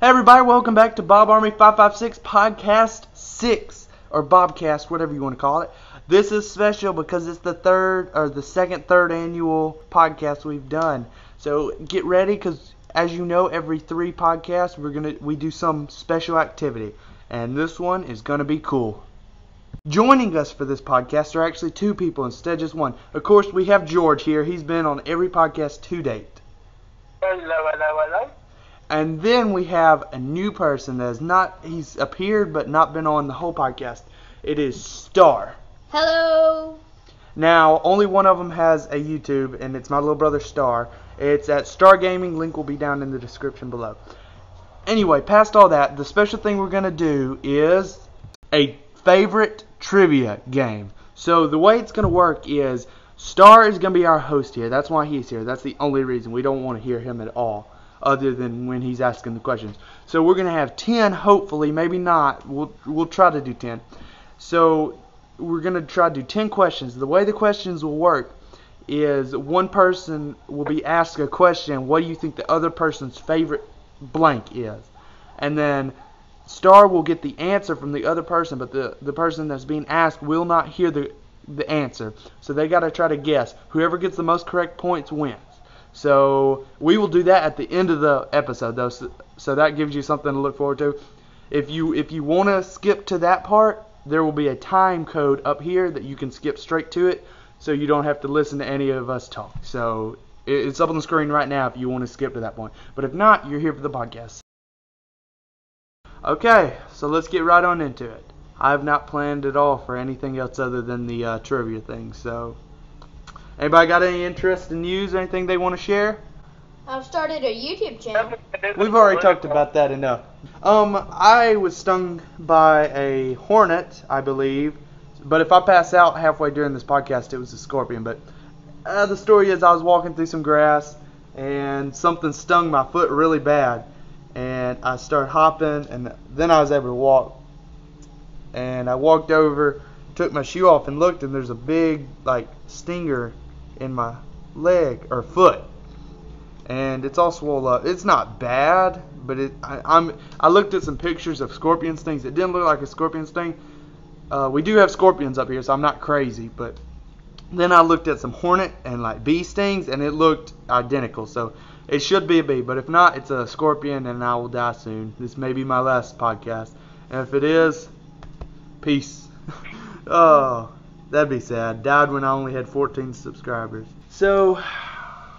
Hey everybody, welcome back to Bob Army 556 Podcast 6, or BobCast, whatever you want to call it. This is special because it's the third annual podcast we've done. So get ready, because as you know, every 3 podcasts we do some special activity, and this one is gonna be cool. Joining us for this podcast are actually 2 people instead of just 1. Of course, we have George here. He's been on every podcast to date. Hello. And then we have a new person he's appeared but not been on the whole podcast. It is Star. Hello. Now, only one of them has a YouTube, and it's my little brother Star. It's at Star Gaming. Link will be down in the description below. Anyway, past all that, the special thing we're going to do is a favorite trivia game. So the way it's going to work is Star is going to be our host here. That's why he's here. That's the only reason. We don't want to hear him at all, other than when he's asking the questions. So we're going to have 10, hopefully, maybe not. We'll try to do 10. So we're going to try to do 10 questions. The way the questions will work is one person will be asked a question, what do you think the other person's favorite blank is? And then Star will get the answer from the other person, but the person that's being asked will not hear the answer. So they got to try to guess. Whoever gets the most correct points wins. So we will do that at the end of the episode, though, so that gives you something to look forward to. If you want to skip to that part, there will be a time code up here that you can skip straight to it, so you don't have to listen to any of us talk. So it's up on the screen right now if you want to skip to that point. But if not, you're here for the podcast. Okay, so let's get right on into it. I have not planned at all for anything else other than the trivia thing, so... Anybody got any interest in news or anything they want to share? I've started a YouTube channel. We've already talked about that enough. I was stung by a hornet, I believe. But if I pass out halfway during this podcast, it was a scorpion. But the story is I was walking through some grass and something stung my foot really bad. And I started hopping, and then I was able to walk. And I walked over, took my shoe off and looked, and there's a big stinger in my leg or foot, and it's all swollen up. It's not bad, but I looked at some pictures of scorpion stings. It didn't look like a scorpion sting. We do have scorpions up here, so I'm not crazy, but then I looked at some hornet and bee stings, and it looked identical, so it should be a bee, but if not, it's a scorpion, and I will die soon. This may be my last podcast, and if it is, peace. Oh, that'd be sad. Died when I only had 14 subscribers. So,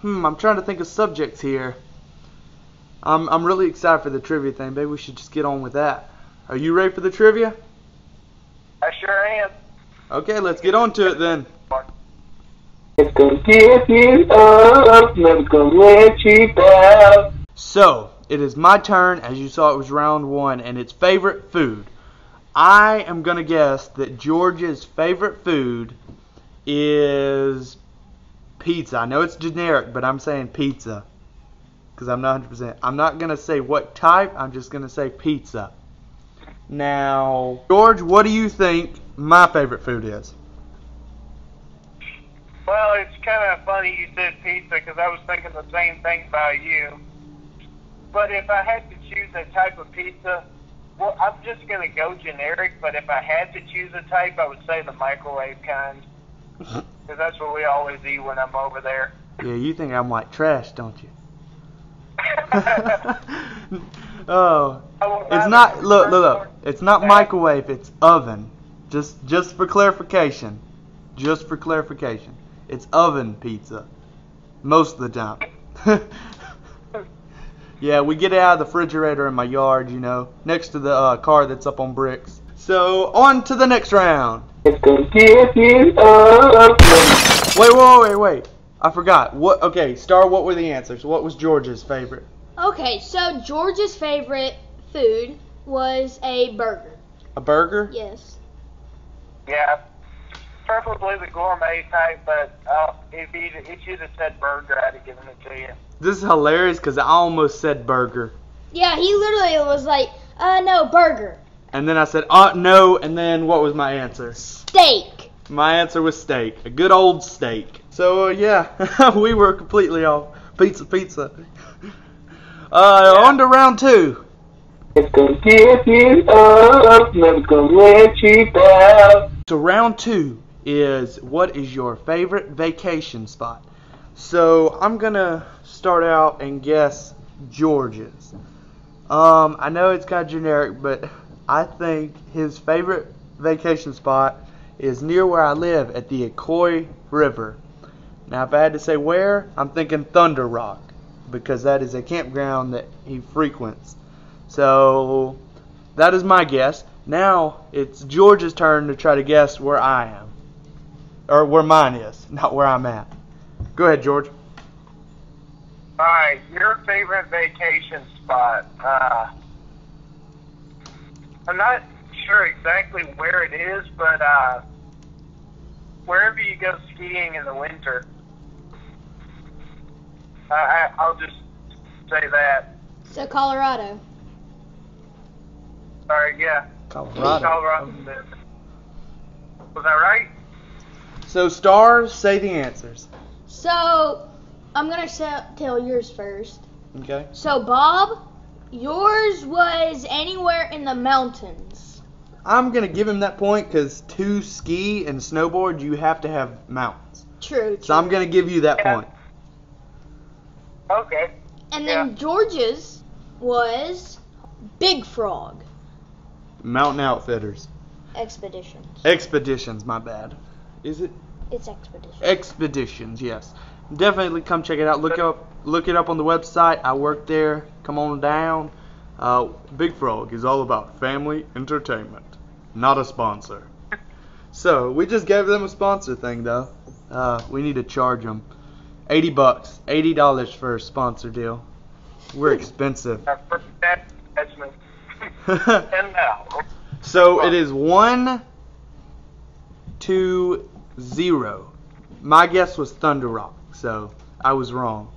I'm trying to think of subjects here. I'm really excited for the trivia thing. Maybe we should just get on with that. Are you ready for the trivia? I sure am. Okay, let's get on to it then. It's gonna give you up, never gonna let you down. So, it is my turn. As you saw, it was round 1, and it's favorite food. I am going to guess that George's favorite food is pizza. I know it's generic, but I'm saying pizza, because I'm not 100%. I'm not going to say what type. I'm just going to say pizza. Now, George, what do you think my favorite food is? Well, it's kind of funny you said pizza, because I was thinking the same thing about you. But if I had to choose a type of pizza, well, I'm just going to go generic, but if I had to choose a type, I would say the microwave kind. Because that's what we always eat when I'm over there. Yeah, you think I'm like trash, don't you? Oh, it's not, look, it's not microwave, it's oven. Just for clarification. Just for clarification. It's oven pizza. Most of the time. Yeah, we get it out of the refrigerator in my yard, next to the car that's up on bricks. So, on to the next round. It's gonna give you up. Wait. I forgot. Okay, Star, what were the answers? What was George's favorite? Okay, so George's favorite food was a burger. A burger? Yes. Yeah, preferably the gourmet type, but if you'd have said burger, I'd have given it to you. This is hilarious because I almost said burger. Yeah, he literally was like, no, burger. And then I said, no, and then what was my answer? Steak. My answer was steak. A good old steak. So, yeah, we were completely off. Pizza. On to round 2. It's gonna give you up, never gonna let you down. So round 2 is what is your favorite vacation spot? So I'm gonna start out and guess George's. I know it's kind of generic, but I think his favorite vacation spot is near where I live at the Ecoi River. Now, if I had to say where, I'm thinking Thunder Rock, because that is a campground that he frequents. So that is my guess. Now it's George's turn to try to guess where I am, or where mine is, not where I'm at. Go ahead, George. Alright, your favorite vacation spot. I'm not sure exactly where it is, but wherever you go skiing in the winter. I'll just say that. So Colorado. Alright, yeah. Colorado. Was that right? So, stars, say the answers. So I'm gonna tell yours first. Okay. So Bob, yours was anywhere in the mountains. I'm going to give him that point because to ski and snowboard, you have to have mountains. True. So I'm going to give you that point. Okay. And then George's was Big Frog Mountain Outfitters. Expeditions. Expeditions, my bad. Is it? It's Expeditions. Expeditions, yes. Definitely come check it out. Look it up on the website. I work there. Come on down. Big Frog is all about family entertainment, not a sponsor. So we just gave them a sponsor thing though. We need to charge them $80, $80 for a sponsor deal. We're expensive. That's me. And now. So it is 1-0. My guess was Thunder Rock, so I was wrong.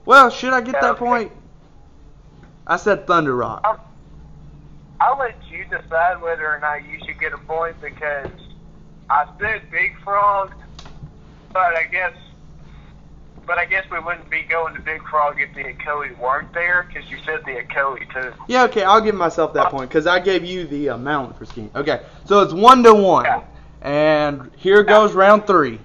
Well, should I get that point? I said Thunder Rock. I'll let you decide whether or not you should get a point because I said Big Frog, but I guess we wouldn't be going to Big Frog if the Ecoi weren't there because you said the Ecoi too. Yeah, okay, I'll give myself that point because I gave you the amount for skiing. Okay, so it's 1-1, Yeah. and here goes round 3.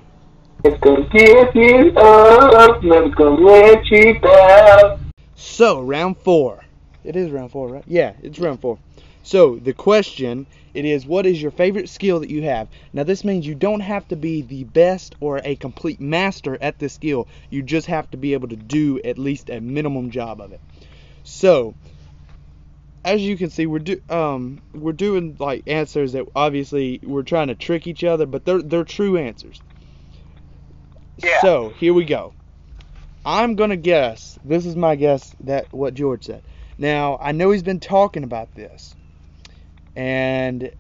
It's gonna give you up, never gonna let you down. So, round 4. It is round 4, right? Yeah, it's round 4. So, the question, it is, what is your favorite skill that you have? Now, this means you don't have to be the best or a complete master at this skill. You just have to be able to do at least a minimum job of it. So, as you can see, we're doing like answers that obviously we're trying to trick each other, but they're true answers. Yeah. So, here we go. I'm going to guess, this is my guess, that what George said. Now, I know he's been talking about this, and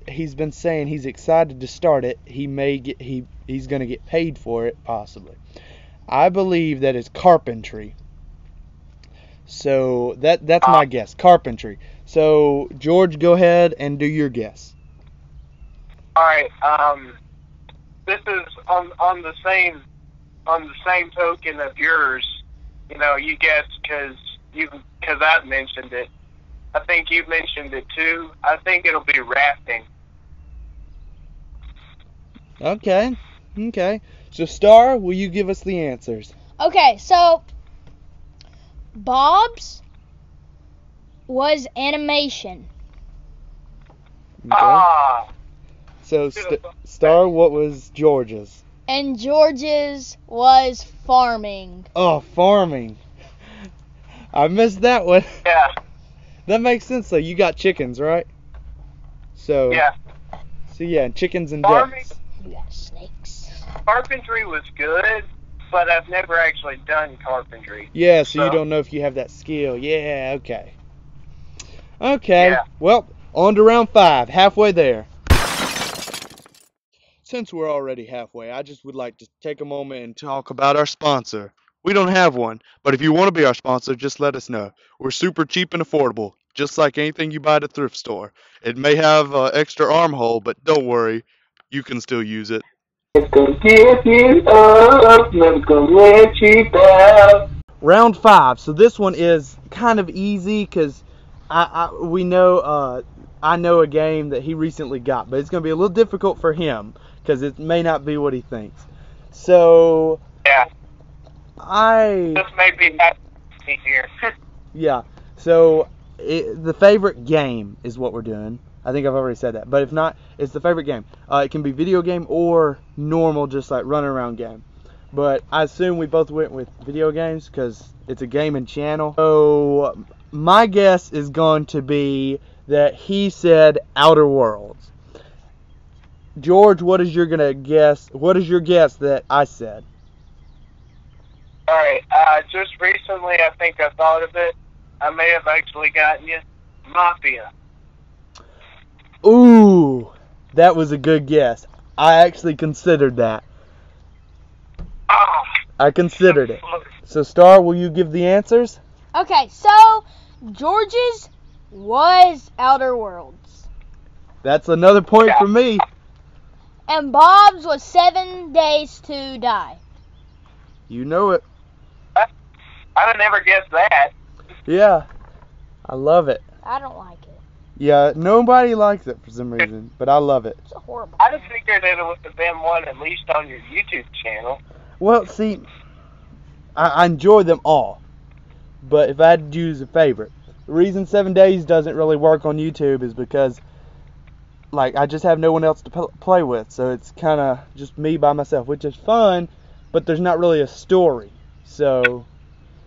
he's been saying he's excited to start it. He's going to get paid for it, possibly. I believe that is carpentry. So, that's my guess, carpentry. So, George, go ahead and do your guess. Alright, this is on the same token of yours. You know, you guessed because I mentioned it. I think you mentioned it too. I think it'll be rafting. Okay. So, Star, will you give us the answers? Okay, so Bob's was animation. Okay. So, Star, what was George's? And George's was farming. Oh, farming. I missed that one. Yeah. That makes sense, though. You got chickens, right? So, Yeah. So, yeah, chickens and Farming. ducks. You got snakes. Carpentry was good, but I've never actually done carpentry. Yeah, so you don't know if you have that skill. Yeah, okay. Okay, Yeah. Well, on to round 5. Halfway there. Since we're already halfway, I just would like to take a moment and talk about our sponsor. We don't have one, but if you want to be our sponsor, just let us know. We're super cheap and affordable, just like anything you buy at a thrift store. It may have an extra armhole, but don't worry, you can still use it. It's gonna give you up, never gonna let you down. Round 5. So this one is kind of easy because we know I know a game that he recently got, but it's going to be a little difficult for him because it may not be what he thinks. So Yeah. I This may be that here. yeah. So the favorite game is what we're doing. I think I've already said that, but if not, it's the favorite game. It can be video game or normal, just like running around game. But I assume we both went with video games because it's a gaming channel. So my guess is going to be that he said Outer Worlds. George, what is your guess? What is your guess that I said? All right. Just recently, I think I thought of it. I may have actually gotten you. Mafia. Ooh, that was a good guess. I actually considered that. Ah. I considered it. So, Star, will you give the answers? Okay, so George's was Outer Worlds. That's another point for me. And Bob's was 7 Days to Die. You know it. I would never guess that. Yeah, I love it. I don't like it. Yeah, nobody likes it for some reason, but I love it. It's a horrible. I just figured it would have been one at least on your YouTube channel. Well, see, I enjoy them all, but if I had to choose a favorite, the reason 7 Days doesn't really work on YouTube is because, like, I just have no one else to play with, so it's kind of just me by myself, which is fun, but there's not really a story, so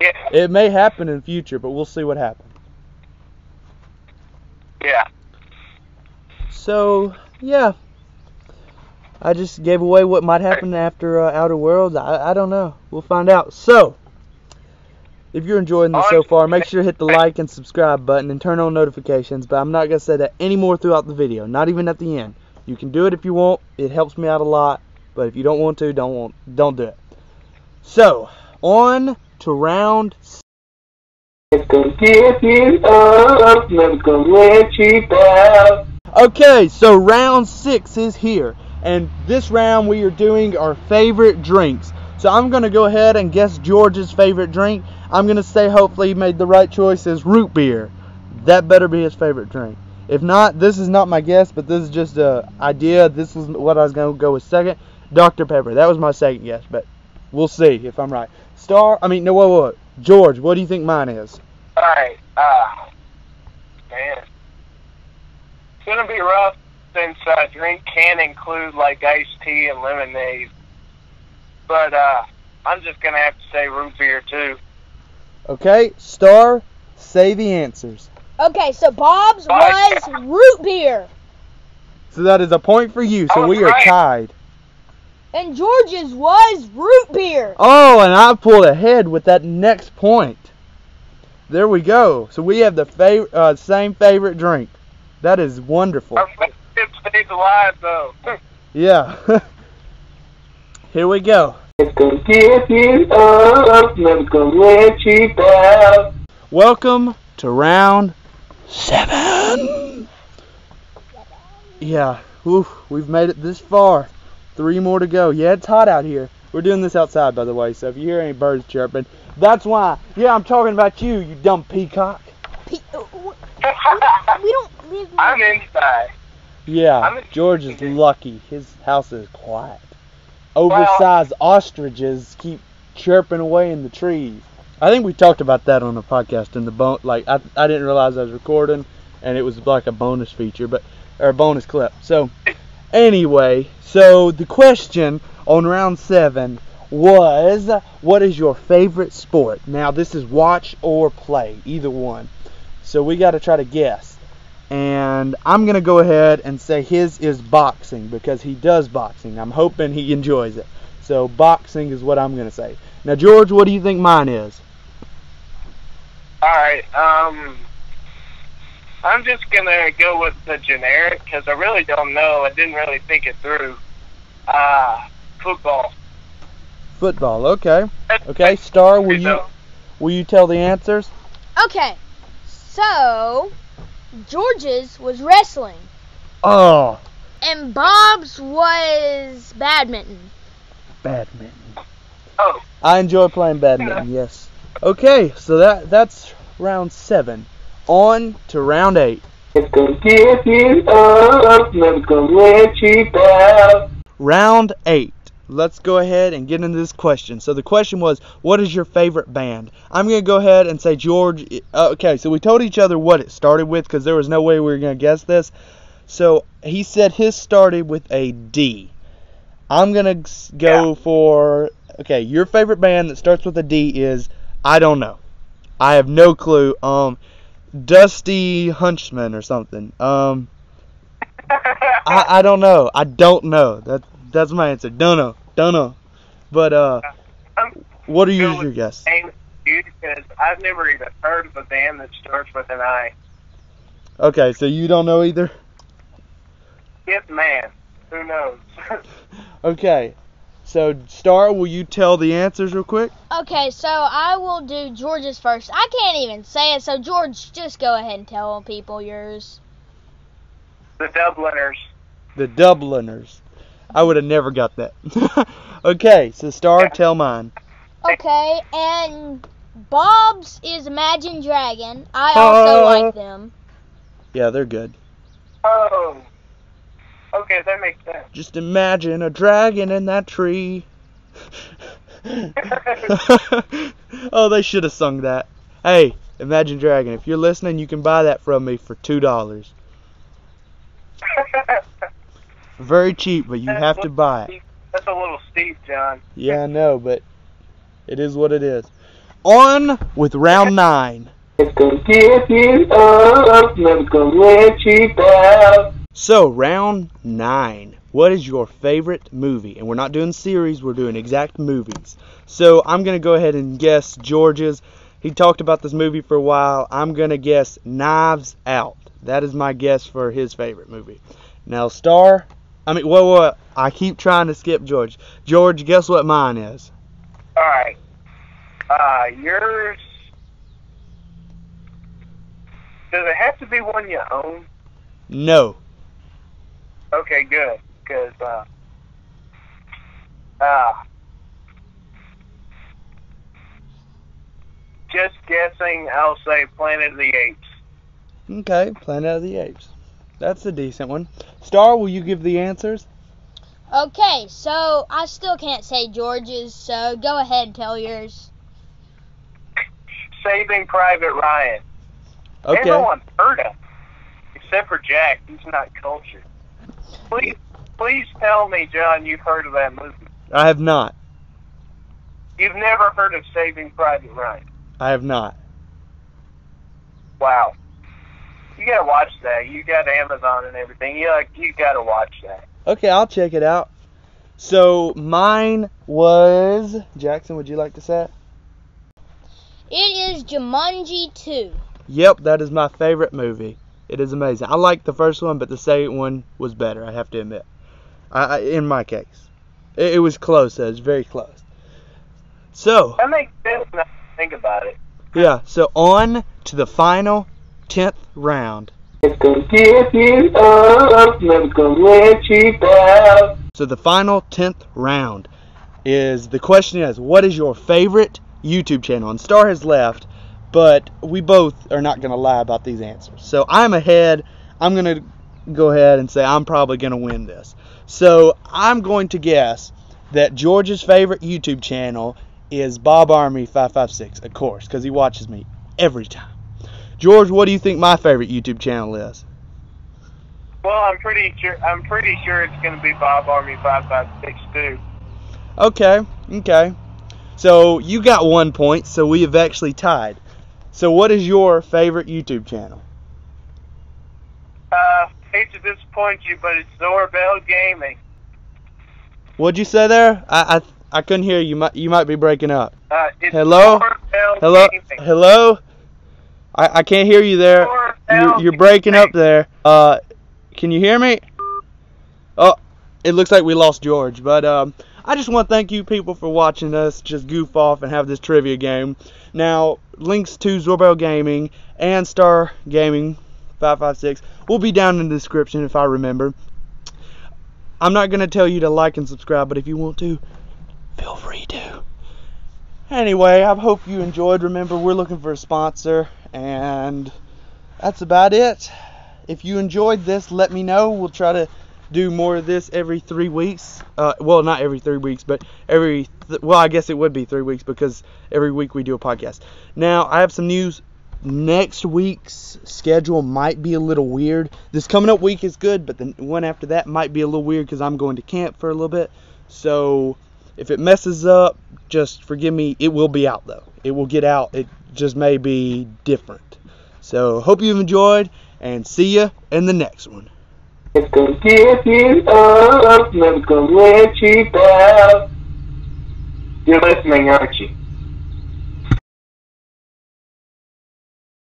Yeah. it may happen in the future, but we'll see what happens. Yeah. So, yeah. I just gave away what might happen after Outer Worlds. I don't know. We'll find out. So, if you're enjoying this so far, make sure to hit the like and subscribe button and turn on notifications. But I'm not going to say that anymore throughout the video. Not even at the end. You can do it if you want. It helps me out a lot. But if you don't want to, don't do it. So, on to round 6. It's gonna give you up, never gonna let you down. Okay, so round 6 is here. And this round we are doing our favorite drinks. So I'm going to go ahead and guess George's favorite drink. I'm going to say hopefully he made the right choice as root beer. That better be his favorite drink. If not, this is not my guess, but this is just an idea. This is what I was going to go with second. Dr. Pepper. That was my second guess, but we'll see if I'm right. Wait. George, what do you think mine is? Alright, man. It's gonna be rough since drink can include like iced tea and lemonade. But I'm just gonna have to say root beer too. Okay, Star, say the answers. Okay, so Bob's was root beer. So that is a point for you, so we are tied. And George's was root beer. Oh, and I pulled ahead with that next point. There we go. So we have the same favorite drink. That is wonderful. It stays alive though. Yeah. Here we go. It's gonna give you up, never gonna let you down. Welcome to round 7. Yeah. Oof, we've made it this far. 3 more to go. Yeah, it's hot out here. We're doing this outside, by the way, so if you hear any birds chirping, that's why. Yeah, I'm talking about you, you dumb peacock. We don't live. I'm inside. Yeah, George is lucky. His house is quiet. Oversized ostriches keep chirping away in the trees. I think we talked about that on the podcast in the I didn't realize I was recording, and it was like a bonus feature, or a bonus clip. So, anyway, so the question on round 7 was, what is your favorite sport? Now, this is watch or play, either one. So we got to try to guess. And I'm going to go ahead and say his is boxing because he does boxing. I'm hoping he enjoys it. So boxing is what I'm going to say. Now, George, what do you think mine is? Alright, I'm just going to go with the generic because I really don't know. I didn't really think it through. Football. Football, okay. Okay, Star, will you tell the answers? Okay, so George's was wrestling. Oh. And Bob's was badminton. Badminton. Oh. I enjoy playing badminton, yes. Okay, so that's round 7. on to round 8. It's gonna give you up, never gonna let you down. Round 8. Let's go ahead and get into this question. So the question was, what is your favorite band? I'm going to go ahead and say George. Okay, so we told each other what it started with because there was no way we were going to guess this. So he said his started with a D. I'm going to go for, okay, your favorite band that starts with a D is, I don't know. I have no clue. Dusty Hunchman or something. I don't know. I don't know. That's my answer. Don't know. But what are your guess? Because I've never even heard of a band that starts with an I. Okay, so you don't know either? Yep, man. Who knows? Okay. So, Star, will you tell the answers real quick? Okay, so I will do George's first. I can't even say it, so George, just go ahead and tell people yours. The Dubliners. The Dubliners. I would have never got that. Okay, so Star, tell mine. Okay, and Bob's is Imagine Dragon. I also like them. Yeah, they're good. Oh. Okay, that makes sense. Just imagine a dragon in that tree. Oh, they should have sung that. Hey, Imagine Dragon, if you're listening, you can buy that from me for $2. Very cheap, but you have to buy it. That's a little steep, John. Yeah, I know, but it is what it is. On with round 9. It's gonna give you up, never gonna let you down. So, round 9. What is your favorite movie? And we're not doing series, we're doing exact movies. So, I'm going to go ahead and guess George's. He talked about this movie for a while. I'm going to guess Knives Out. That is my guess for his favorite movie. Now, Star, whoa, I keep trying to skip George. George, guess what mine is? Alright. Yours... Does it have to be one you own? No. Okay, good. Because, just guessing, I'll say Planet of the Apes. Okay, Planet of the Apes. That's a decent one. Star, will you give the answers? Okay, so I still can't say George's, so go ahead and tell yours. Saving Private Ryan. Okay. Everyone's heard of him, except for Jack. He's not cultured. Please tell me, John, you've heard of that movie. I have not. You've never heard of Saving Private Ryan? I have not. Wow. You gotta watch that. You got Amazon and everything. You gotta watch that. Okay, I'll check it out. So, mine was... Jackson, would you like to say it? It is Jumanji 2. Yep, that is my favorite movie. It is amazing. I liked the first one, but the second one was better, I have to admit. In my case. It was close, it was very close. So... That makes sense now that I think about it. Yeah, so on to the final 10th round. It's gonna give you up, never gonna let you down. So the final 10th round is, the question is, what is your favorite YouTube channel? And Star has left, but we both are not going to lie about these answers. So I'm ahead. I'm going to go ahead and say I'm probably going to win this. So I'm going to guess that George's favorite YouTube channel is Bob Army 556, of course, because he watches me every time. George, what do you think my favorite YouTube channel is? Well, I'm pretty sure it's going to be Bob Army 556 too. Okay. So you got 1 point, so we have actually tied. So what is your favorite YouTube channel? Hate to disappoint you, but it's Zorbell Gaming. What'd you say there? I couldn't hear you. You might be breaking up. It's Hello? Zorbell Gaming. Hello? I can't hear you there. You're breaking up there. Can you hear me? Oh, it looks like we lost George. But I just want to thank you people for watching us just goof off and have this trivia game. Now, links to Zorbell Gaming and Star Gaming 556 will be down in the description if I remember. I'm not going to tell you to like and subscribe, but if you want to, feel free to. Anyway, I hope you enjoyed. Remember, we're looking for a sponsor, and that's about it. If you enjoyed this, let me know. We'll try to do more of this every 3 weeks. Well, not every 3 weeks, but well, I guess it would be 3 weeks because every week we do a podcast. Now, I have some news. Next week's schedule might be a little weird. This coming up week is good, but the one after that might be a little weird because I'm going to camp for a little bit. So if it messes up, just forgive me. It will be out, though. It will get out. It just may be different. So hope you've enjoyed, and see ya in the next one. It's gonna give you up, never gonna let you down. You're listening, aren't you?